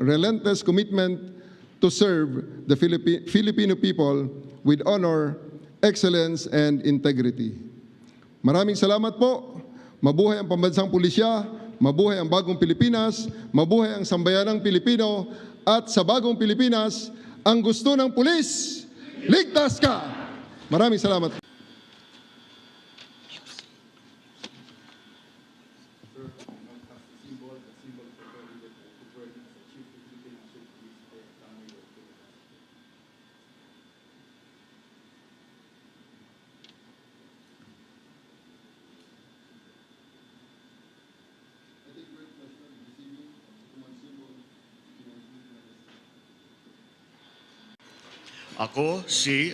relentless commitment to serve the Filipino people with honor, excellence, and integrity. Maraming salamat po. Mabuhay ang pambansang pulisya, mabuhay ang bagong Pilipinas, mabuhay ang sambayanang Pilipino, at sa bagong Pilipinas, ang gusto ng pulis, ligtas ka! Maraming salamat. Ako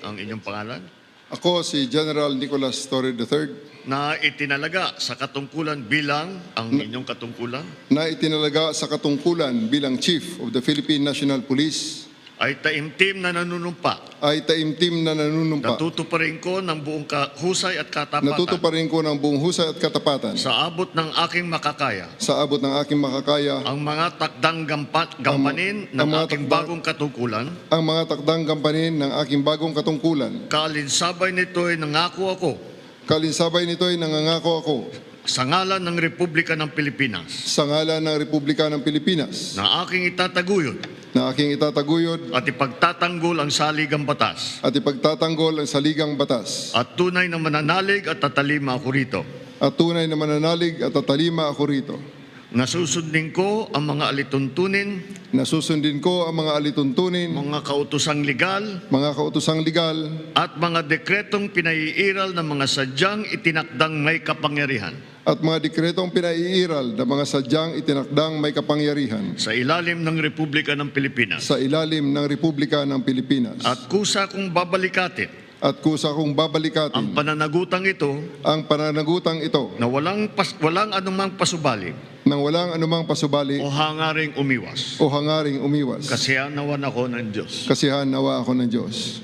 ang inyong pangalan, Ako si General Nicolas Torre III na itinalaga sa katungkulan bilang ang inyong katungkulan, na itinalaga sa katungkulan bilang Chief of the Philippine National Police ay taimtim na nanunumpa. Natutuparin ko ng buong husay at katapatan. Natutuparin ko ng buong husay at katapatan. Sa abot ng aking makakaya. Sa abot ng aking makakaya. Ang mga takdang gampanin ng aking bagong katungkulan. Ang mga takdang gampanin ng aking bagong katungkulan. Kalinsabay nito'y nangako ako. Kalinsabay nito'y nangangako ako. Sa ngalan ng Republika ng Pilipinas. Sa ngalan ng Republika ng Pilipinas. Na aking itataguyod. Na aking itataguyod. At ipagtatanggol ang saligang batas. At ipagtatanggol ang saligang batas. At tunay na mananalig at tatalima ako rito. At tunay na mananalig at tatalima ako rito. Nasusundin ko ang mga alituntunin. Nasusundin ko ang mga alituntunin. Mga kautosang legal. Mga kautosang legal. At mga dekretong pinaiiral ng mga sadyang itinakdang may kapangyarihan. At mga dekretong pinaiiral ng mga sadyang itinakdang may kapangyarihan. Sa ilalim ng Republika ng Pilipinas. Sa ilalim ng Republika ng Pilipinas. At kusa kong babalikatin. At kusa kong babalikatin. Ang pananagutang ito. Ang pananagutang ito. Na walang anumang pasubali. Nang walang anumang pasubali. O hangaring umiwas. O hangaring umiwas. Kasihan nawa ako ng Diyos. Kasihan nawa ako ng Diyos.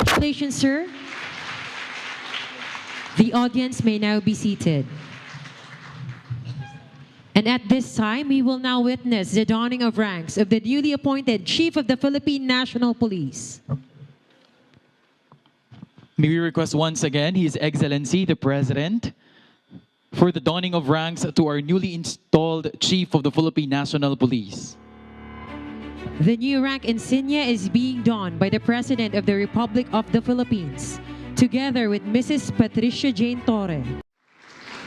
Congratulations, sir. The audience may now be seated. And at this time, we will now witness the donning of ranks of the newly appointed Chief of the Philippine National Police. May we request once again His Excellency, the President, for the donning of ranks to our newly installed Chief of the Philippine National Police. The new rank insignia is being donned by the President of the Republic of the Philippines, together with Mrs. Patricia Jane Torre.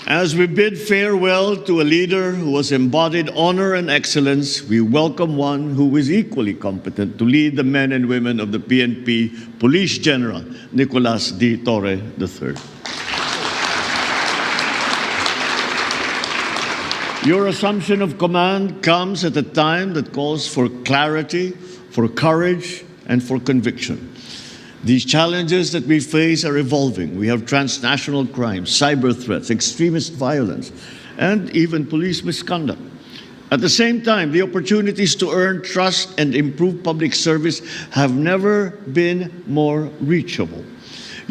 As we bid farewell to a leader who has embodied honor and excellence, we welcome one who is equally competent to lead the men and women of the PNP Police General, Nicolas D. Torre III. Your assumption of command comes at a time that calls for clarity, for courage, and for conviction. These challenges that we face are evolving. We have transnational crime, cyber threats, extremist violence, and even police misconduct. At the same time, the opportunities to earn trust and improve public service have never been more reachable.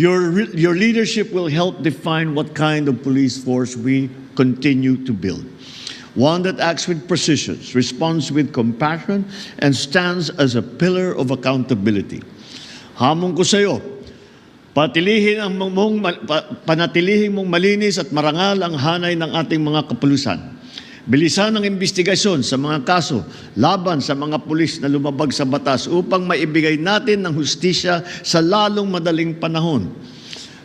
Your leadership will help define what kind of police force we continue to build. One that acts with precision, responds with compassion, and stands as a pillar of accountability. Hamon ko sa iyo, panatilihing mong malinis at marangal ang hanay ng ating mga kapulisan. Bilisan ang investigasyon sa mga kaso laban sa mga pulis na lumabag sa batas upang maibigay natin ng hustisya sa lalong madaling panahon.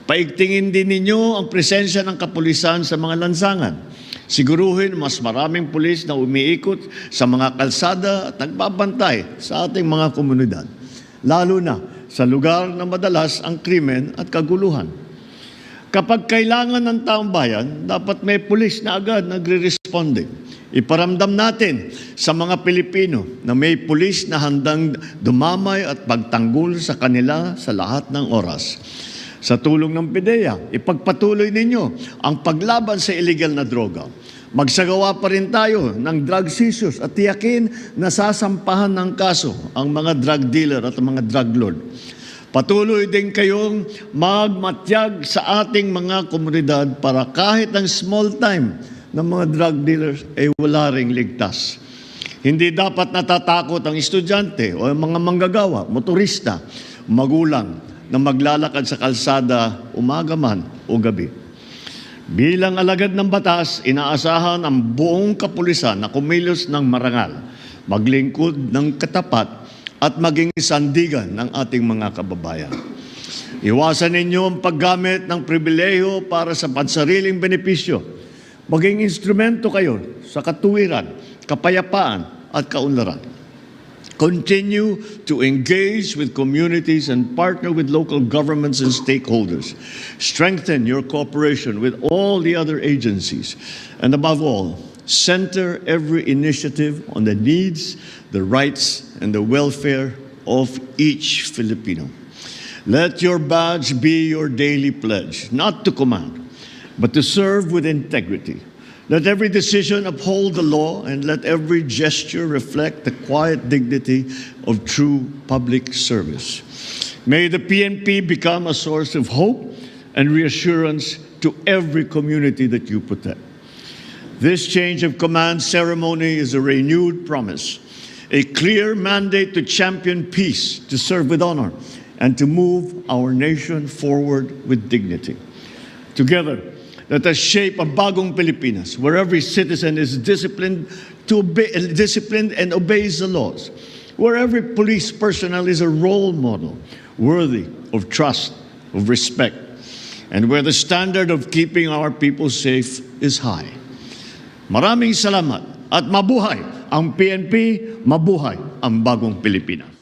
Paigtingin din ninyo ang presensya ng kapulisan sa mga lansangan. Siguruhin mas maraming pulis na umiikot sa mga kalsada at nagbabantay sa ating mga komunidad, lalo na sa lugar na madalas ang krimen at kaguluhan. Kapag kailangan ng taong bayan, dapat may pulis na agad nagre-responding. Iparamdam natin sa mga Pilipino na may pulis na handang dumamay at pagtanggol sa kanila sa lahat ng oras. Sa tulong ng PIDEA, ipagpatuloy ninyo ang paglaban sa illegal na droga. Magsagawa pa rin tayo ng drug seizures at tiyakin na sasampahan ng kaso ang mga drug dealer at mga drug lord. Patuloy din kayong magmatyag sa ating mga komunidad para kahit ang small time ng mga drug dealers ay wala ring ligtas. Hindi dapat natatakot ang estudyante o ang mga manggagawa, motorista, magulang na maglalakad sa kalsada umaga man o gabi. Bilang alagad ng batas, inaasahan ang buong kapulisan na kumilos ng marangal, maglingkod ng katapat at maging sandigan ng ating mga kababayan. Iwasan ninyo ang paggamit ng pribilehiyo para sa pansariling benepisyo. Maging instrumento kayo sa katuwiran, kapayapaan at kaunlaran. Continue to engage with communities and partner with local governments and stakeholders. Strengthen your cooperation with all the other agencies. And above all, center every initiative on the needs, the rights, and the welfare of each Filipino. Let your badge be your daily pledge, not to command, but to serve with integrity. Let every decision uphold the law, and let every gesture reflect the quiet dignity of true public service. May the PNP become a source of hope and reassurance to every community that you protect. This change of command ceremony is a renewed promise, a clear mandate to champion peace, to serve with honor, and to move our nation forward with dignity. Together, let us shape a bagong Pilipinas where every citizen is disciplined and obeys the laws, where every police personnel is a role model worthy of trust, of respect, and where the standard of keeping our people safe is high. Maraming salamat at mabuhay ang PNP, mabuhay ang bagong Pilipinas.